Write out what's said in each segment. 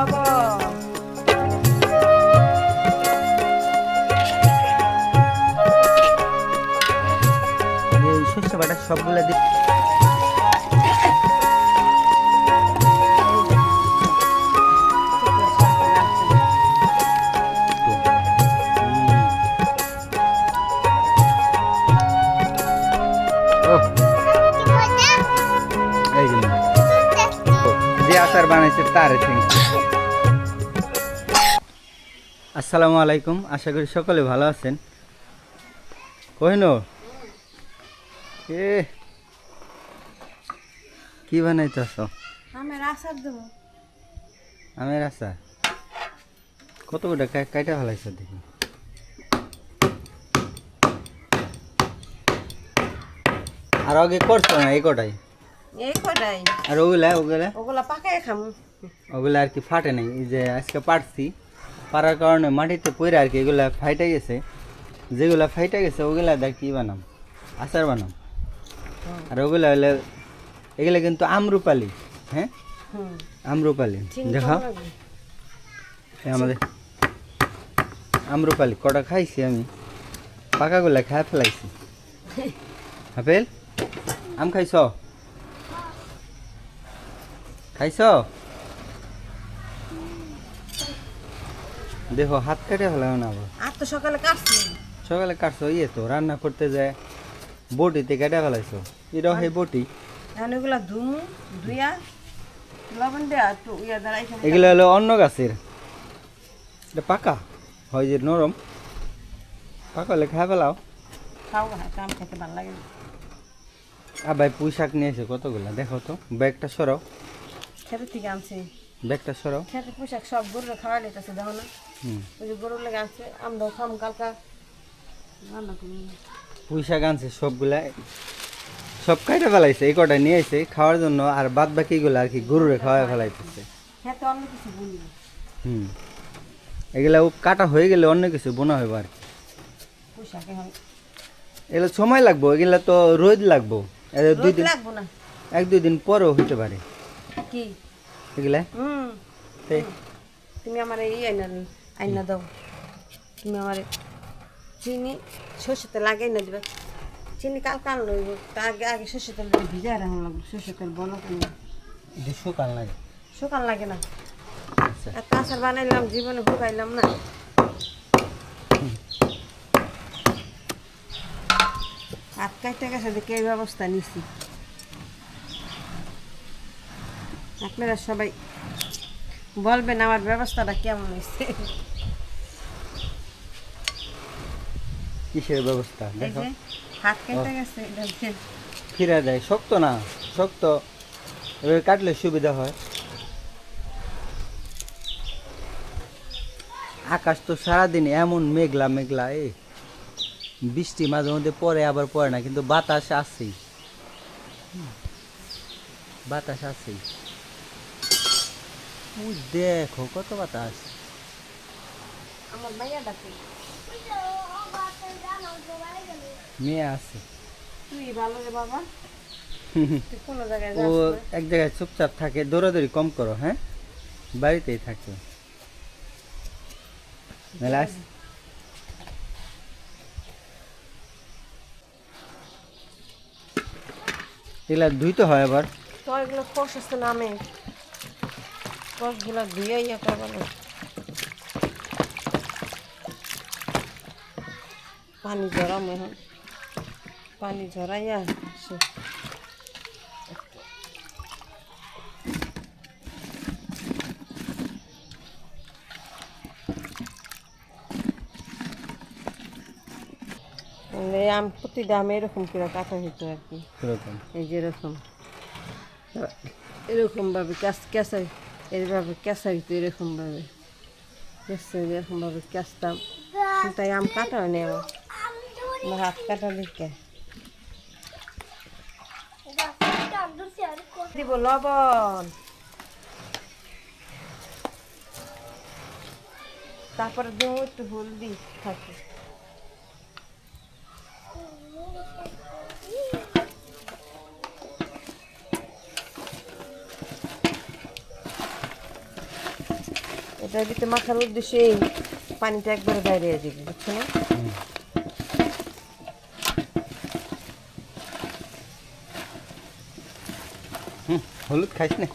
লবণ এই শস্য বাটা সবগুলা দিয়ে যে আচার বানাইছে তার আসসালামু আলাইকুম, আশা করি সকলে ভালো আছেন। কোহিনুর এ কি বানাইতেছ? আমের আচার দেবো। আমের আচার কত গোটা কাইটা ফেলাইছ দেখি। আর আগে করছো না এই কটাই? এই কটাই। আর ওগুলা ওগুলা পাকায় খামু। ওগুলা আর কি ফাটে নাই। এই যে আজকে পারছি, পারার কারণে মাটিতে পড়ে আর কি এগুলা ফাইটা গেছে। যেগুলা ফাইটা গেছে ওগুলা দেখ কি বানাম, আচার বানাম। আর ওগুলা হলে এগুলা কিন্তু আমরুপালি। হ্যাঁ আমরুপালি দেখা আমাদের আমরুপালি কটা খাইছি আমি, পাকাগুলা খাই ফেলাইছি। আপেল আম খাইছ? খাইছ? দেখো হাত কেটে ফেলাম না আবার। আর তো সকালে কাটছি। সকালে কাটছো? ইয়ে তো রান্না করতে যায় বটিতে কেটে ফেলাইছো। এটাও সেই বটি। এখন এগুলা ধুইয়া লবণ দেয়া একটু ইয়া দাঁড়াই। এগুলো হলো অন্য গাছের, এটা পাকা হয় যে নরম। পাকা হলে খাই ফেলাও। খাও না, আম খেতে ভালো লাগে না। আর ভাই পুঁই শাক নিয়েছে কতগুলা, দেখো তো। ব্যাগটা সরাও, খেতে থেকে আনছি। ব্যাগটা সরাও। খেতে পোশাক সব গরুরে খাওয়া লেতেছে, দেখো না। ওই যে গরুর লেগে আনছে, আমরাও খাম কালকা রান্না করি। পুঁই শাক আনছে সবগুলা, সব কাইটা ফেলাইছে। এই কটা নিয়ে এসে খাওয়ার জন্য, আর বাদ বাকিগুলো আর কি গরুরে খাওয়া ফেলাইতেছে। খেতে অন্য কিছু বলি না। এগুলা কাটা হয়ে গেলে অন্য কিছু বোনা হইব আর কি। পোশাক এখন এগুলো সময় লাগবো, এগুলা তো রোদ লাগবো। দুই দিন লাগবো না। 1-2 দিন পরেও হইতে পারে কি এগুলা। তুমি আমার এই আইনা দাও। তুমি আমার চিনি সর্ষে তেল আগে না দিবে। চিনি কালকে আনলো, তার আগে আগে সর্ষে তেল ভিজা রাখা লাগবে। সর্ষে তেল বলো তুমি শুকান লাগে? শুকান লাগে না। আচ্ছা একটা আচার বানাইলাম, জীবনে শুকাইলাম না। হাত কাটতে গেছে দেখে এই ব্যবস্থা নিচ্ছি। আপনারা সবাই বলবেন আমার ব্যবস্থাটা কেমন হয়েছে। কিসের ব্যবস্থা এই দেখো? যে হাত কেটে গেছে, দেখেন। ফিরে দেয়, শক্ত না, শক্ত এভাবে কাটলে সুবিধা হয়। আকাশ তো সারাদিন এমন মেঘলা মেঘলা, বৃষ্টি মাঝে মধ্যে পড়ে আবার পড়ে না, কিন্তু বাতাস আসছেই, বাতাস আসছেই। ওই দেখো কত বাতাস। আমার ভাইয়া ডাকে। মেয়ে আছে। তুই ভালো রে বাবা। তুই কোনো জায়গায় ও যাস না। এক জায়গায় চুপচাপ থাকে, দৌড়াদৌড়ি কম করো। হ্যাঁ বাড়িতেই থাকে। এগুলা ধুইতে হয় আবার। তো এগুলো কষ আছে নামে, কষগুলো ধুয়ে ইয়ে করবো না। পানি ঝরাম এখন, পানি ঝরাইয়া সে আম প্রতিটা আম এরকম করে কাটা হইতো আর কি। এই যে এরকম ভাবে কেঁচাই, এইভাবে কেঁচা হইতো এরকম ভাবে। এরকম ভাবে কেঁচতাম, তাই আম কাটা হয়নি আমার হাত কাটা দিকে। দিব লবণ, তারপরে দেবো একটু হলদি থাকে। এটা দিতে মাখার উদ্দেশ্যে এই পানিটা একবারে বাইরে দিবি, বুঝছো না? হলুদ খাইস না?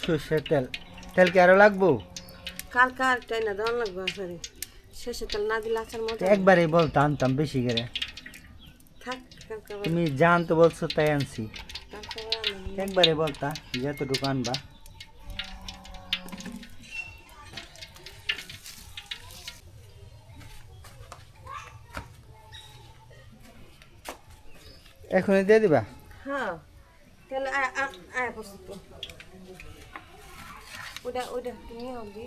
সর্ষের তেল, তেল কি আরো লাগবো? কালকা আরেকটাই না দেওয়ান লাগবে আসলে, শেষে তেল না দিলে আচার মতো একবারে বলতো আনতাম বেশি করে। থাক। কালকা তুমি জান তো বলছো তাই আনছি। কালকা একবারে বলতা যতটুকু আনবা। এখনই দিয়ে দিবা? হ্যাঁ, তাহলে আয় প্রস্তুত ওটা ওটা তুমি হবে।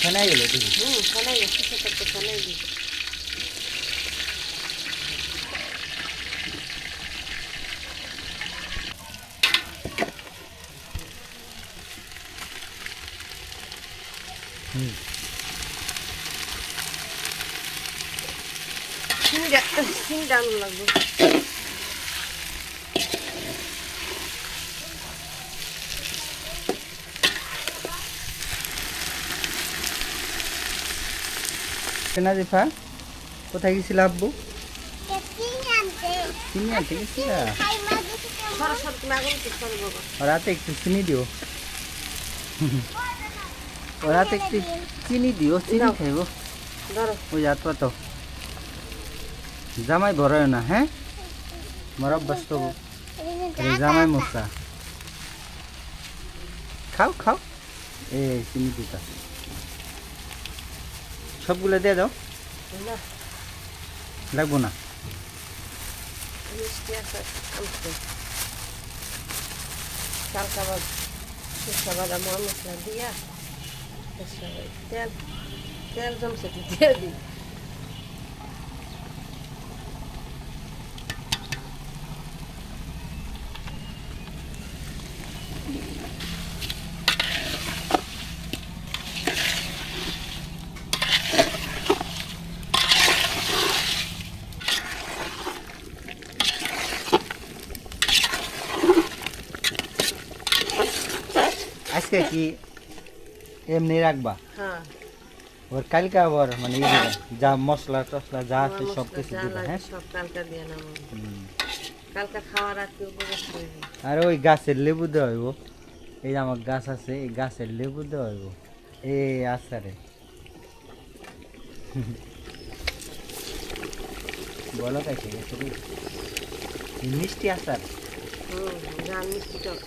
খানাই গেল দেখি। খানাই গেছে, সেটা তো খানাই গেছে। সিমটা আনু লাগবে। নাজিফা কোথায় গেছিল আব্বু? চিনি আনতে গেছিল। সরস্বতী তুমি আগুন করে বাবা। রাতে একটু চিনি দিও। রাতে একটু চিনি দিও, চিনি খাইব। ধরো ওই যাত পাতো জামাই ভরায় না, হ্যাঁ আমার অভ্যাস তো জামাই মশা। খাও খাও, এ চিনি দিতা সবগুলো দিয়ে দাও। না লাগবো না? মিষ্টি আছে আনতে। কালকা বাদ সরষা বাদাম মশলা দিয়া তেল তেল জমছে দিয়ে দিই। আজকে কি এমনি রাখবা? হ্যাঁ, ওর কালকে আবার মানে ই দিবা, যা মশলা টসলা যা আছে সব কিছু যা দিবা, লাগে হ্যাঁ? সব কালকা দিয়ে নেবো। কালকা খাওয়ার রাখতে উপবাস করবো। আর ওই গাছের লেবু দেওয়া হইব। এই যে আমার গাছ আছে, এই গাছের লেবু দেওয়া হইব এই আচারে। বলো কাছে গেছে রে, এই মিষ্টি আচার। জাল মিষ্টি টক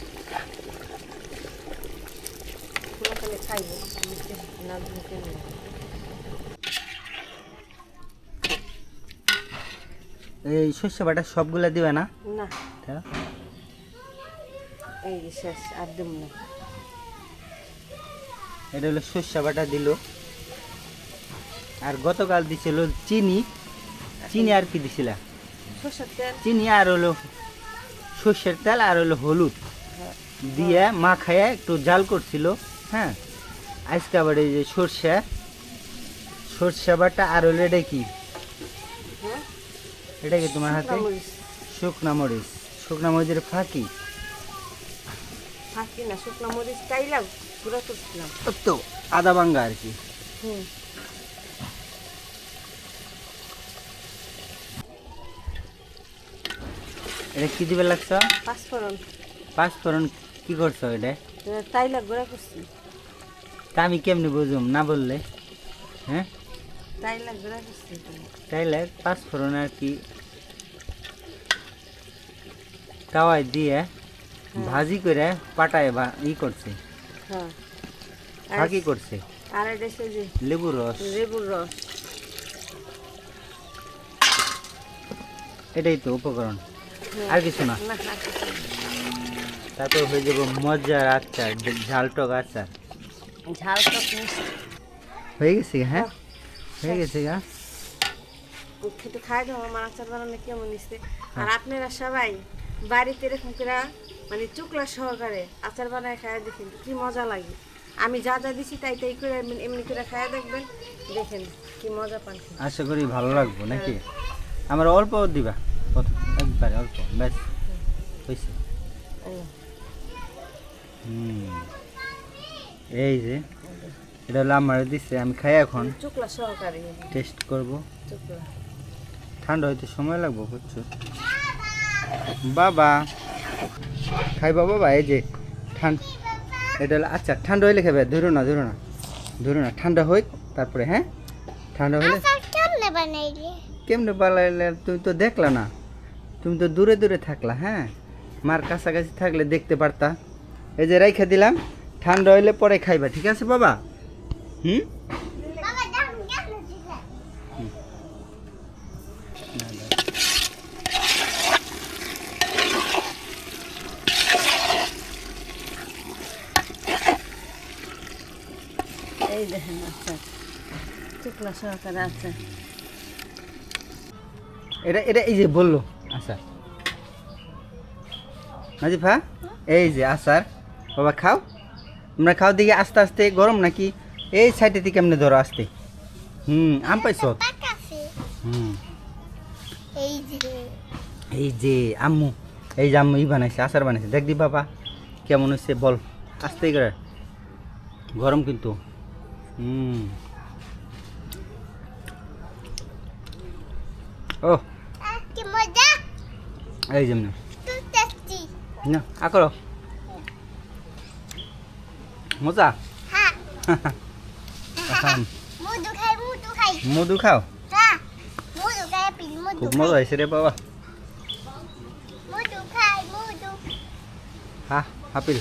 পুরোখানে খাইবো, মিষ্টি না দিলে কেন? এই শস্য বাটা সবগুলা দিবে না? না, তা এই যে শেষ আর দেব না। এটা হলো শস্য বাটা দিল, আর গতকাল দিছিল চিনি। চিনি আর কি দিছিল? সরষের তেল চিনি আর হলো সর্ষের তেল আর হলো হলুদ দিয়ে মাখায় একটু জাল করছিল, হ্যাঁ। আজকে আবার এই যে সর্ষে বাটা আর হলো এটা কি? হ্যাঁ, এটা কি তোমার হাতে? মরিচ শুকনা মরিচ। শুকনা মরিচের ফাঁকি ফাঁকি না, শুকনো মরিচ চাইলাম পুরো করছিলাম। তো আদা ভাঙ্গা আর কি। হুম, এটা কি দিবে লাগছো? পাঁচফোড়ন পাঁচফোড়ন কি করছো এটা? তাইলা গুঁড়া করছি। তা আমি কেমনি বুঝুম না বললে, হ্যাঁ? তাইলা গুঁড়া করছি। তাইলে পাঁচফোড়ন আর কি তাওয়ায় দিয়ে ভাজি করে পাটায় ই করছে, হ্যাঁ, ফাঁকি করছে। আর এটা সে যে লেবুর রস, লেবুর রস। এটাই তো উপকরণ, আর কিছু না। না, আর কিছু না। তারপর হয়ে যাবো মজার আচার, ঝাল টক আচার। ঝাল টক মিষ্টি হয়ে গেছে, হ্যাঁ হয়ে গেছে গা। খেতে খাই দেবো আমার আচার বানানো কেমন নিচ্ছে। আর আপনারা সবাই বাড়িতে এরকম করে মানে চুকলা সহকারে আচার বানায় খায় দেখেন কি মজা লাগে। আমি যা যা দিছি তাই তাই করে এমনি করে খায় দেখবেন, দেখেন কি মজা পান। আশা করি ভালো লাগবে নাকি? আমার অল্প দিবা, একবারে অল্প, ব্যাস হয়েছে। এই যে এটা হলো আমার দিচ্ছে, আমি খাই এখন চুকলা সহকারে টেস্ট করব। চুকলা ঠান্ডা হইতে সময় লাগবে বুঝছো বাবা। খাইবা বাবা, এই যে ঠান্ডা, এটা হলো আচ্ছা ঠান্ডা হইলে খাবে, ধরো না ধরো না ধরো না, ঠান্ডা হই তারপরে। হ্যাঁ ঠান্ডা হইলে কেমনে বানাইলে? তুমি তো দেখলা না, তুমি তো দূরে দূরে থাকলা। হ্যাঁ মার কাছাকাছি থাকলে দেখতে পারতা। এই যে রাইখা দিলাম, ঠান্ডা হইলে পরে খাইবা, ঠিক আছে বাবা? হুম এই দেখেন আচ্ছা চুকলা সহকারে আছে। এটা এটা এই যে বললো আচার, নাজিফা এই যে আচার। বাবা খাও, তোমরা খাও দিকে। আস্তে আস্তে গরম নাকি? এই সাইডে থেকে কেমনে ধরো আস্তে। আম পাইছ? এই যে আম্মু, এই যে আম্মু ই বানাইছে, আচার বানাইছে, দেখ দি বাবা কেমন হয়েছে বল। আস্তে করে, গরম কিন্তু। ও এই যেমন না আকর মজা। মধু খাও, খুব মজা হয়েছে রে বাবা। হ্যাঁ হাপিল।